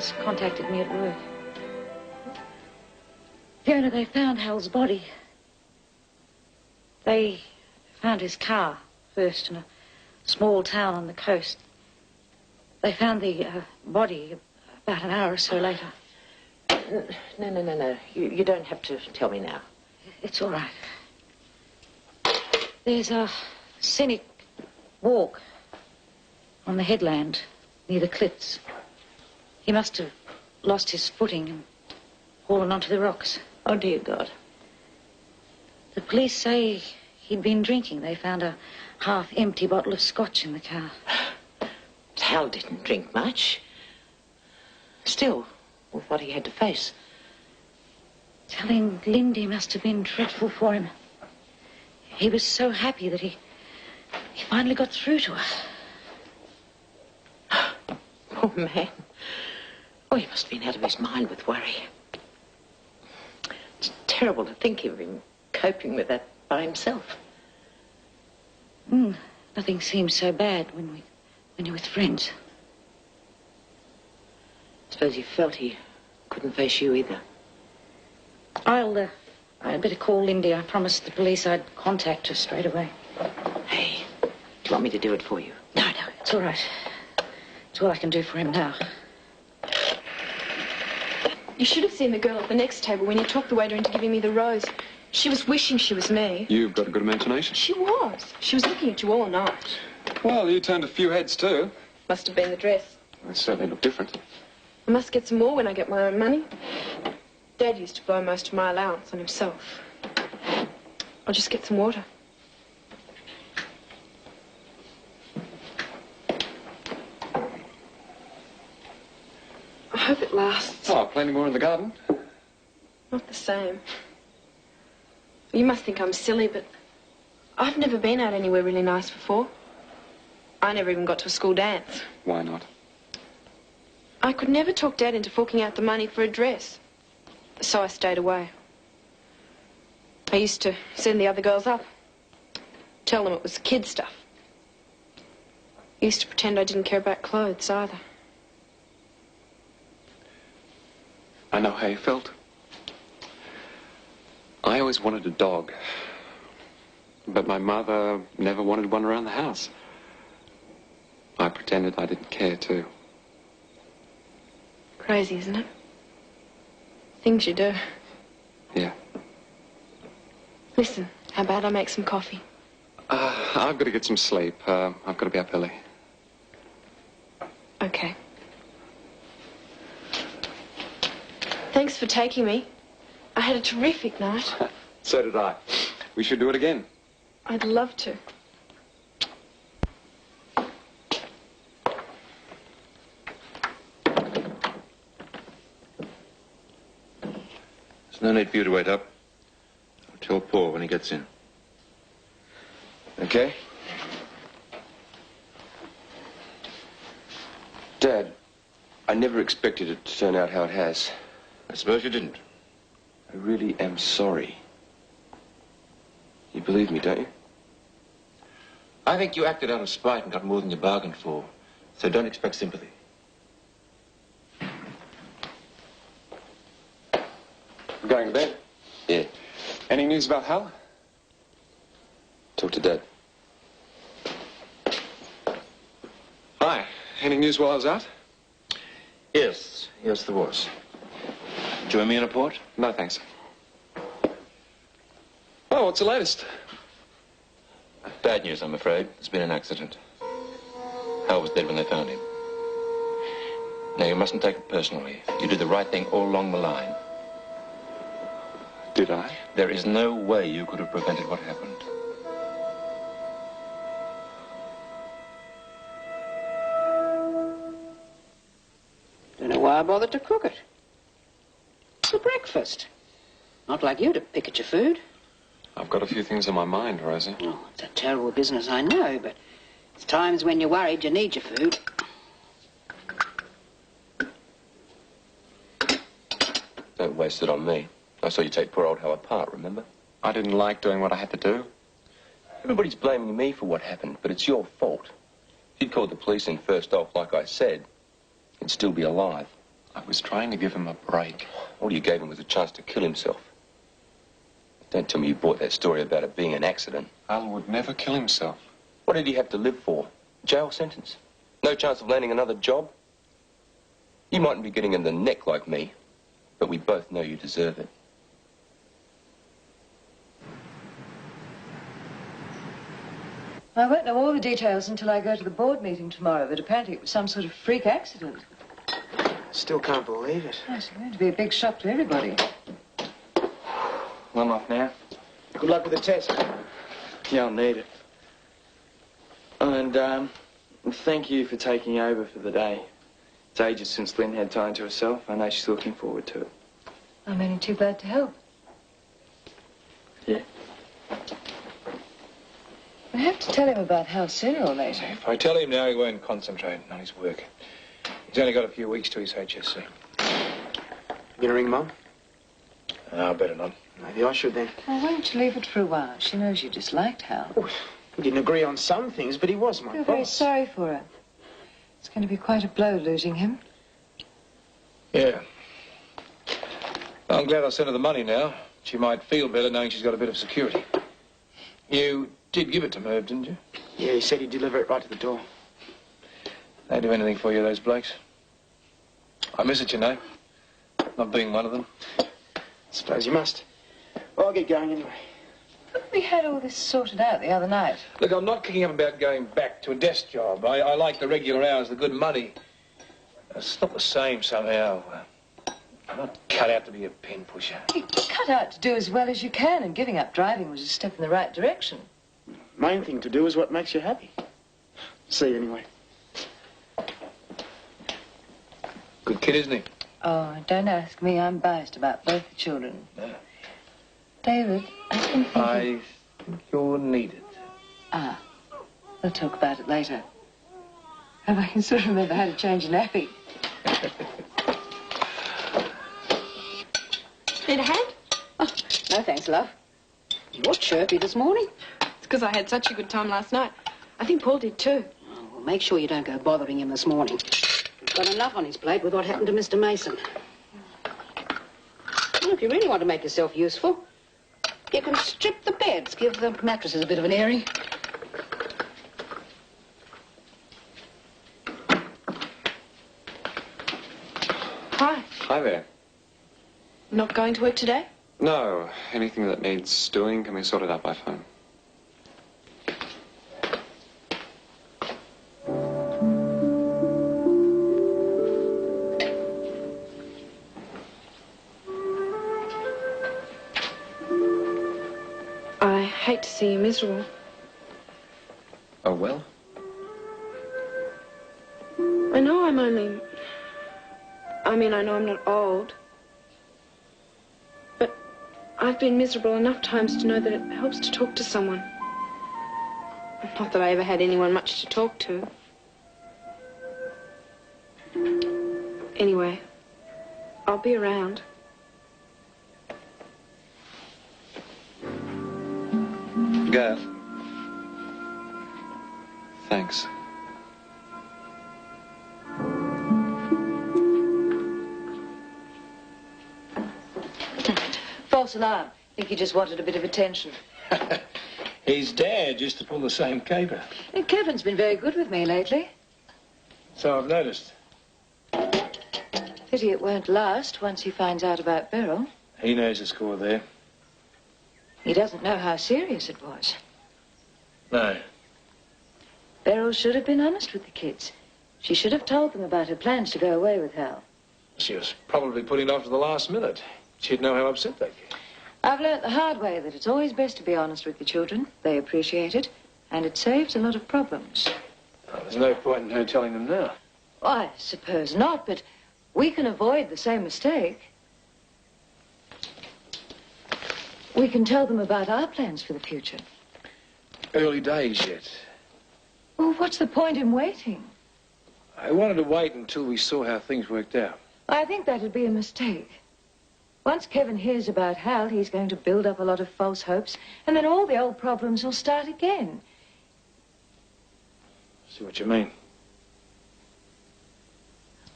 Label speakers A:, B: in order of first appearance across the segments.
A: just contacted me at work. Fiona, they found Hal's body. They found his car first in a small town on the coast. They found the body about an hour or so later.
B: No. You don't have to tell me now.
A: It's all right. There's a scenic walk on the headland near the cliffs. He must have lost his footing and fallen onto the rocks.
B: Oh, dear God.
A: The police say he'd been drinking. They found a half-empty bottle of scotch in the car.
B: Hal didn't drink much. Still, with what he had to face.
A: Telling Lindy must have been dreadful for him. He was so happy that he finally got through to her.
B: Poor man. Oh, he must have been out of his mind with worry. It's terrible to think of him coping with that by himself.
A: Nothing seems so bad when you're with friends.
B: I suppose he felt he couldn't face you either.
A: I'd better call Lindy. I promised the police I'd contact her straight away.
B: Hey, do you want me to do it for you?
A: No, it's all right. It's all I can do for him now.
C: You should have seen the girl at the next table when you talked the waiter into giving me the rose. She was wishing she was me.
D: You've got a good imagination.
C: She was. She was looking at you all night.
D: Well, you turned a few heads too.
C: Must have been the dress.
D: They certainly look different.
C: I must get some more when I get my own money. Dad used to blow most of my allowance on himself. I'll just get some water. I hope it lasts.
D: Oh, plenty more in the garden.
C: Not the same. You must think I'm silly, but I've never been out anywhere really nice before. I never even got to a school dance.
D: Why not?
C: I could never talk Dad into forking out the money for a dress. So I stayed away. I used to send the other girls up. Tell them it was kid stuff. I used to pretend I didn't care about clothes either.
D: I know how you felt. I always wanted a dog. But my mother never wanted one around the house. I pretended I didn't care too.
C: Crazy, isn't it? Things you do.
D: Yeah.
C: Listen, how about I make some coffee?
D: I've got to get some sleep. I've got to be up early.
C: Okay. Thanks for taking me. I had a terrific night.
D: So did I. We should do it again.
C: I'd love to.
E: There's no need for you to wait up. I'll tell Paul when he gets in.
F: Okay? Dad, I never expected it to turn out how it has.
E: I suppose you didn't.
F: I really am sorry. You believe me, don't you?
E: I think you acted out of spite and got more than you bargained for. So don't expect sympathy.
D: Going to bed?
F: Yeah.
D: Any news about Hal?
F: Talk to Dad.
D: Hi. Any news while I was out?
E: Yes, there was. Join me in a port?
D: No, thanks. Oh, what's the latest?
E: Bad news, I'm afraid. There's been an accident. Hal was dead when they found him. Now, you mustn't take it personally. You did the right thing all along the line.
D: Did I?
E: There is no way you could have prevented what happened.
B: Don't know why I bothered to cook it. It's a breakfast. Not like you to pick at your food.
D: I've got a few things on my mind, Rosie.
B: Oh, it's a terrible business, I know, but it's times when you're worried you need your food.
E: Don't waste it on me. I saw you take poor old Hal apart, remember?
D: I didn't like doing what I had to do.
E: Everybody's blaming me for what happened, but it's your fault. If you'd called the police in first off, like I said, he'd still be alive.
D: I was trying to give him a break.
F: All you gave him was a chance to kill himself. Don't tell me you bought that story about it being an accident.
D: Al would never kill himself.
F: What did he have to live for? Jail sentence? No chance of landing another job? You mightn't be getting in the neck like me, but we both know you deserve it.
A: I won't know all the details until I go to the board meeting tomorrow, but apparently it was some sort of freak accident.
G: Still can't believe it.
A: It's going to be a big shock to everybody.
G: Well, I'm off now. Good luck with the test. Yeah, I'll need it. And, thank you for taking over for the day. It's ages since Lynn had time to herself. I know she's looking forward to it.
A: I'm only too glad to help.
G: Yeah.
A: I have to tell him about Hal sooner or later.
H: If I tell him now, he won't concentrate on his work. He's only got a few weeks to his HSC.
G: You gonna ring Mum?
H: No, better not.
G: Maybe I should then.
A: Well, why don't you leave it for a while? She knows you disliked Hal.
G: Oh, we didn't agree on some things, but he was my
A: You're
G: boss.
A: very sorry for her. It's going to be quite a blow losing him.
H: Yeah. I'm glad I sent her the money now. She might feel better knowing she's got a bit of security. You did give it to Merv, didn't you?
G: Yeah, he said he'd deliver it right to the door.
H: They do anything for you, those blokes. I miss it, you know. Not being one of them.
G: Suppose you must. Well, I'll get going anyway.
A: But we had all this sorted out the other night.
H: Look, I'm not kicking up about going back to a desk job. I like the regular hours, the good money. It's not the same somehow. I'm not cut out to be a pen pusher.
A: You cut out to do as well as you can, and giving up driving was a step in the right direction.
G: Main thing to do is what makes you happy. See you anyway.
H: Good kid, isn't he?
A: Oh, don't ask me. I'm biased about both the children.
H: No.
A: David, I've been thinking...
H: I think you're needed.
A: Ah, we'll talk about it later. And I can sort of remember how to change a nappy.
C: Need a hand?
B: Oh, no thanks, love. You're chirpy this morning.
C: It's because I had such a good time last night. I think Paul did too.
B: Oh, well, make sure you don't go bothering him this morning. He's got enough on his plate with what happened to Mr. Mason. Well, if you really want to make yourself useful, you can strip the beds, give the mattresses a bit of an airing.
C: Hi.
D: Hi there.
C: Not going to work today?
D: No, anything that needs doing can be sorted out by phone.
C: I hate to see you miserable.
D: Oh, well?
C: I know I'm only... I know I'm not old. But I've been miserable enough times to know that it helps to talk to someone. Not that I ever had anyone much to talk to. Anyway, I'll be around.
D: Gav. Thanks.
A: False alarm. Think he just wanted a bit of attention.
H: His dad used to pull the same caper.
A: And Kevin's been very good with me lately.
H: So I've noticed.
A: Pity it won't last once he finds out about Beryl.
H: He knows the score there.
A: He doesn't know how serious it was.
H: No.
A: Beryl should have been honest with the kids. She should have told them about her plans to go away with Hal.
H: She was probably putting it off to the last minute. She'd know how upset they'd get.
A: I've learnt the hard way that it's always best to be honest with the children. They appreciate it, and it saves a lot of problems.
H: Well, there's no point in her telling them now.
A: I suppose not, but we can avoid the same mistake. We can tell them about our plans for the future.
H: Early days yet.
A: Well, what's the point in waiting?
H: I wanted to wait until we saw how things worked out.
A: I think that'd be a mistake. Once Kevin hears about Hal, he's going to build up a lot of false hopes, and then all the old problems will start again.
H: See what you mean.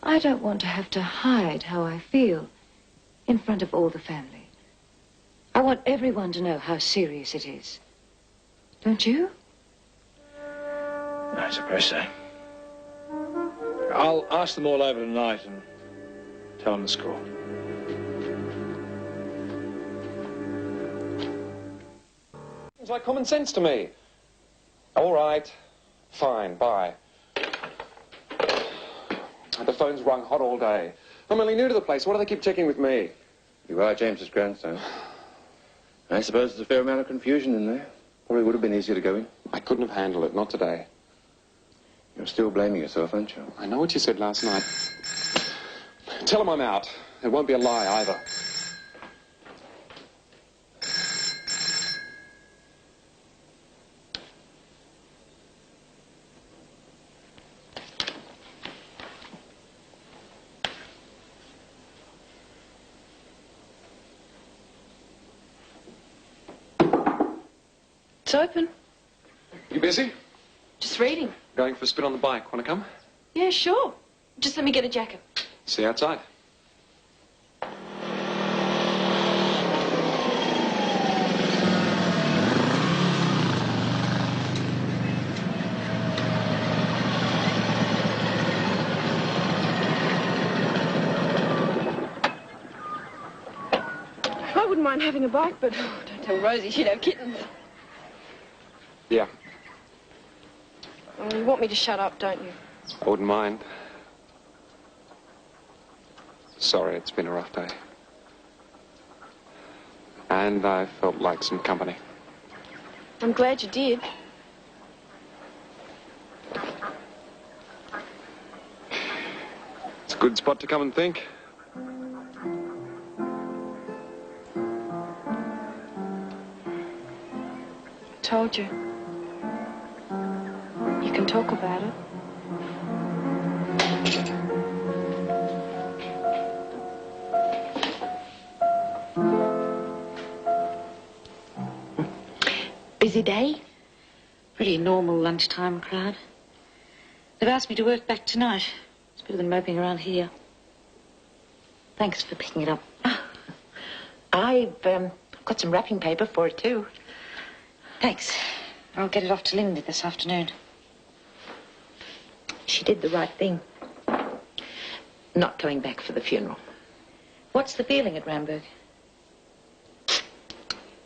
A: I don't want to have to hide how I feel in front of all the family. I want everyone to know how serious it is. Don't you?
H: I suppose so. I'll ask them all over tonight and tell them the score.
D: Seems like common sense to me. All right. Fine. Bye. The phone's rung hot all day. I'm only new to the place. Why do they keep checking with me?
F: You are James's grandson. I suppose there's a fair amount of confusion in there. Probably would have been easier to go in.
D: I couldn't have handled it. Not today.
F: You're still blaming yourself, aren't you?
D: I know what you said last night. Tell them I'm out. It won't be a lie either.
C: It's open.
D: You busy?
C: Just reading.
D: Going for a spin on the bike. Want to come?
C: Yeah, sure. Just let me get a jacket.
D: See you outside.
C: I wouldn't mind having a bike, but don't tell Rosie she'd have kittens.
D: Yeah,
C: Oh, you want me to shut up, don't you?
D: I wouldn't mind. Sorry, it's been a rough day. And I felt like some company.
C: I'm glad you did.
D: It's a good spot to come and think.
C: Told you. You can talk about it.
A: Busy day? Pretty normal lunchtime crowd. They've asked me to work back tonight. It's better than moping around here. Thanks for picking it up.
I: I've got some wrapping paper for it, too.
A: Thanks. I'll get it off to Linda this afternoon.
I: She did the right thing. Not coming back for the funeral.
A: What's the feeling at Ramberg?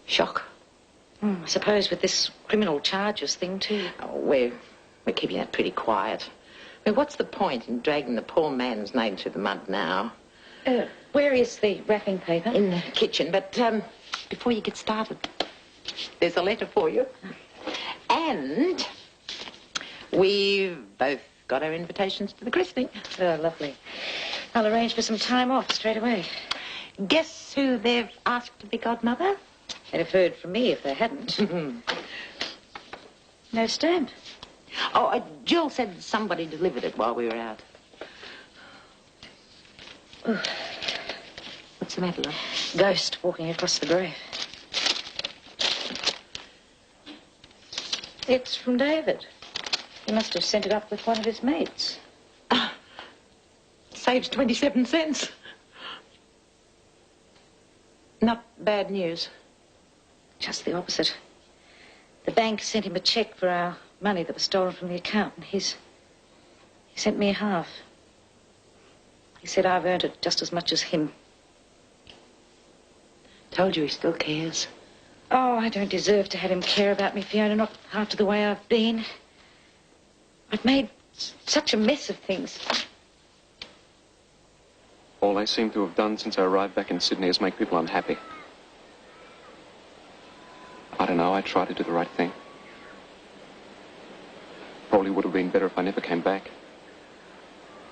I: Shock.
A: I suppose with this criminal charges thing, too.
I: Oh, we're keeping that pretty quiet. I mean, what's the point in dragging the poor man's name through the mud now?
A: Where is the wrapping paper?
I: In the kitchen, but before you get started, there's a letter for you. And we've both got our invitations to the christening.
A: Oh, lovely. I'll arrange for some time off straight away.
I: Guess who they've asked to be godmother?
A: They'd have heard from me if they hadn't. No stamp.
I: Oh, Jill said somebody delivered it while we were out.
A: Ooh.
I: What's the matter, love?
A: Ghost walking across the grave. It's from David. He must have sent it up with one of his mates.
I: Saves 27 cents. Not bad news.
A: Just the opposite. The bank sent him a cheque for our money that was stolen from the account, and he sent me half. He said I've earned it just as much as him.
I: Told you he still cares.
A: Oh, I don't deserve to have him care about me, Fiona, not after the way I've been. I've made such a mess of things.
D: All they seem to have done since I arrived back in Sydney is make people unhappy. I don't know, I tried to do the right thing. Probably would have been better if I never came back.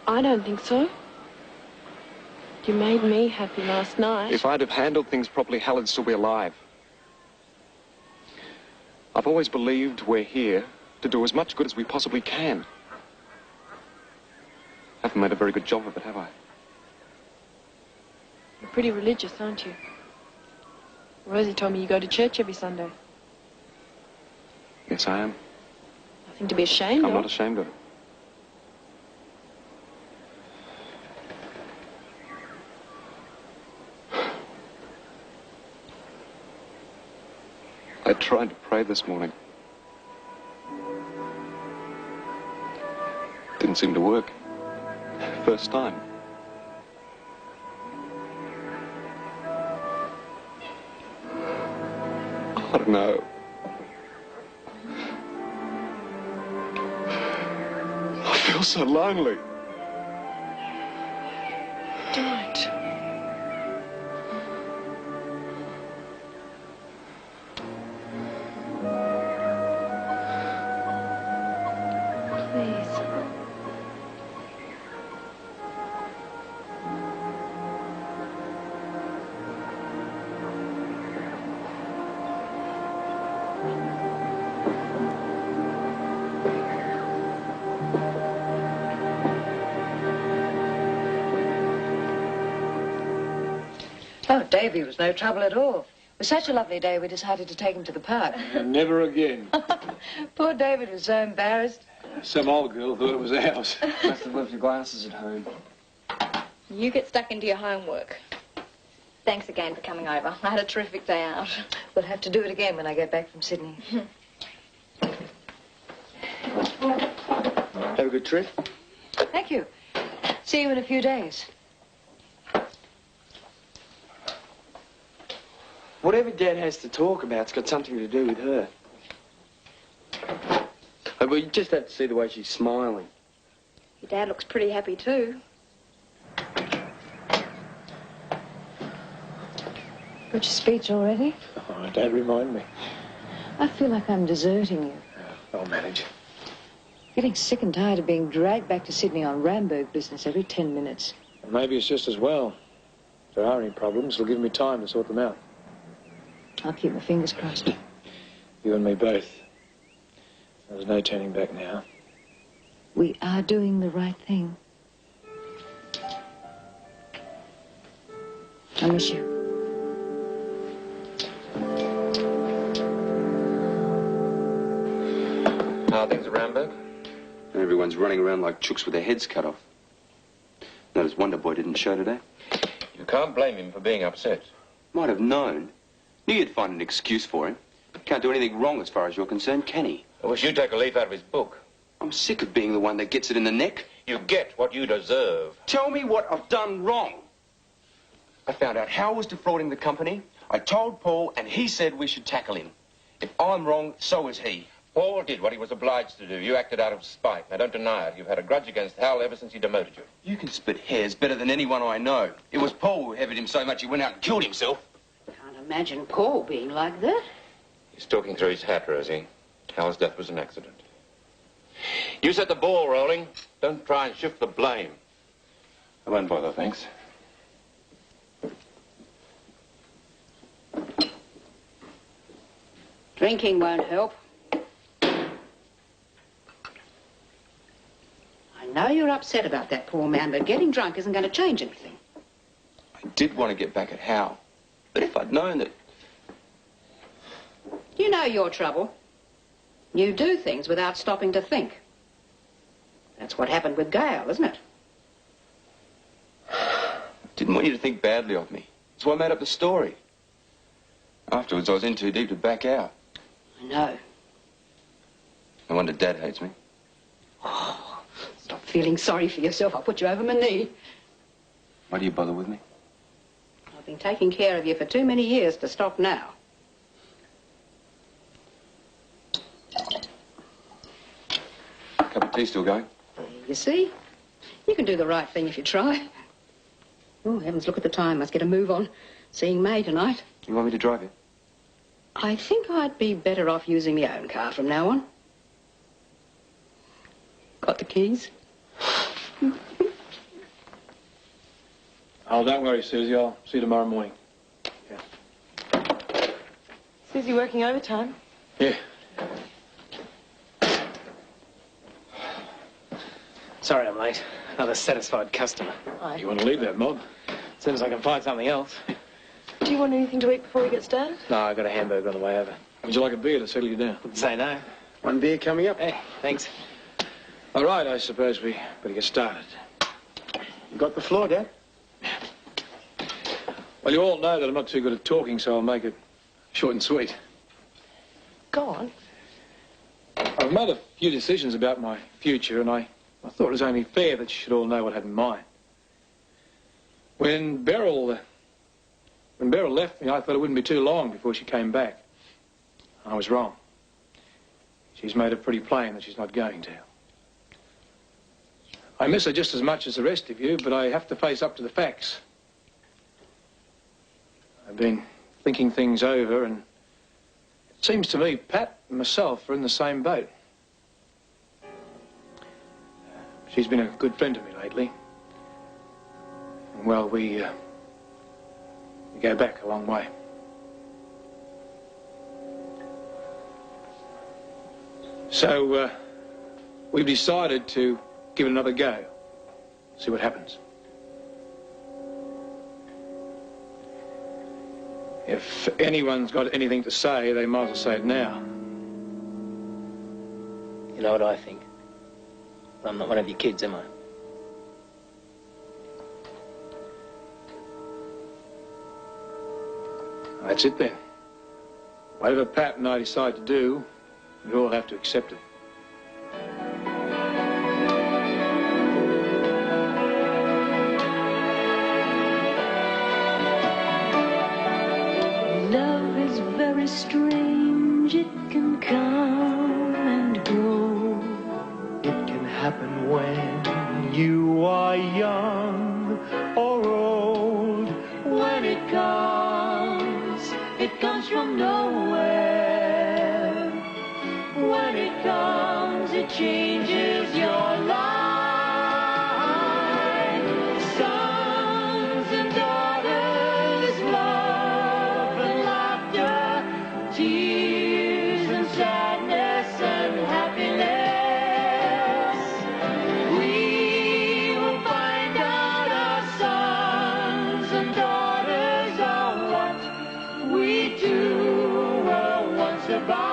C: I don't think so. You made me happy last night.
D: If I'd have handled things properly, Hal would still be alive. I've always believed we're here to do as much good as we possibly can. Haven't made a very good job of it, have I?
C: You're pretty religious, aren't you? Rosie told me you go to church every Sunday.
D: Yes, I am.
C: Nothing to be ashamed of.
D: I'm not ashamed of it. I tried to pray this morning. Didn't seem to work. First time. I don't know. I feel so lonely.
C: Don't. Please.
A: Oh, Davy was no trouble at all. It was such a lovely day we decided to take him to the park.
H: Never again.
A: Poor David was so embarrassed.
H: Some old girl thought it was ours.
G: Must have left your glasses at home.
C: You get stuck into your homework. Thanks again for coming over. I had a terrific day out.
A: We'll have to do it again when I get back from Sydney.
G: Have a good trip.
A: Thank you. See you in a few days.
G: Whatever Dad has to talk about's got something to do with her. Oh, but you just have to see the way she's smiling.
C: Your dad looks pretty happy too.
A: Got your speech already?
H: Oh, don't remind me.
A: I feel like I'm deserting you.
H: I'll manage.
A: Getting sick and tired of being dragged back to Sydney on Ramberg business every 10 minutes.
H: Maybe it's just as well. If there are any problems, it'll give me time to sort them out.
A: I'll keep my fingers crossed.
H: You and me both. There's no turning back now.
A: We are doing the right thing. I miss you.
E: How are things at Ramberg?
F: Everyone's running around like chooks with their heads cut off. Notice Wonder Boy didn't show today.
E: You can't blame him for being upset.
F: Might have known. Knew you'd find an excuse for him. Can't do anything wrong as far as you're concerned, can he?
E: I wish you'd take a leaf out of his book.
F: I'm sick of being the one that gets it in the neck.
E: You get what you deserve.
F: Tell me what I've done wrong. I found out Hal was defrauding the company. I told Paul, and he said we should tackle him. If I'm wrong, so is he.
E: Paul did what he was obliged to do. You acted out of spite. Now, don't deny it. You've had a grudge against Hal ever since he demoted you.
F: You can split hairs better than anyone I know. It was Paul who headed him so much he went out and killed himself.
B: Can't imagine Paul being like that.
E: He's talking through his hat, Rosie. Hal's death was an accident. You set the ball rolling. Don't try and shift the blame.
D: I won't bother, thanks.
B: Drinking won't help. I know you're upset about that poor man, but getting drunk isn't going to change anything.
F: I did want to get back at Hal. But if I'd known that...
B: You know your trouble. You do things without stopping to think. That's what happened with Gail, isn't it?
F: Didn't want you to think badly of me. That's why I made up the story. Afterwards, I was in too deep to back out.
B: I know.
F: No wonder Dad hates me.
B: Oh, stop feeling sorry for yourself. I'll put you over my knee.
F: Why do you bother with me?
B: I've been taking care of you for too many years to stop now.
F: Cup of tea still going?
B: You see? You can do the right thing if you try. Oh, heavens, look at the time. Must get a move on. Seeing May tonight.
F: You want me to drive you?
B: I think I'd be better off using my own car from now on. Got the keys?
H: Oh, don't worry, Susie. I'll see you tomorrow morning.
C: Susie working overtime?
H: Yeah.
J: Sorry I'm late. Another satisfied customer.
H: You want to leave that mob?
J: As soon as I can find something else.
C: Do you want anything to eat before we get started?
J: No, I got a hamburger on the way over.
H: Would you like a beer to settle you down?
J: Wouldn't say no.
G: One beer coming up.
J: Hey, thanks.
H: All right, I suppose we better get started.
G: You got the floor, Dad?
H: Well, you all know that I'm not too good at talking, so I'll make it short and sweet.
I: Go on.
H: I've made a few decisions about my future, and I thought it was only fair that you should all know what I had in mind. When Beryl left me, I thought it wouldn't be too long before she came back. I was wrong. She's made it pretty plain that she's not going to. I miss her just as much as the rest of you, but I have to face up to the facts. I've been thinking things over, and it seems to me Pat and myself are in the same boat. She's been a good friend to me lately. And, well, we go back a long way. So, we've decided to give it another go. See what happens. If anyone's got anything to say, they might as well say it now.
J: You know what I think? I'm not one of your kids, am I?
H: That's it then. Whatever Pat and I decide to do, we all have to accept it.
K: Love is very strange. It can come and go.
L: It can happen when you are young or old.
K: When it comes from nowhere. When it comes, it changes your life. Sons and daughters, love and laughter, tears and sadness and happiness. We will find out our sons and daughters are what we two were once about.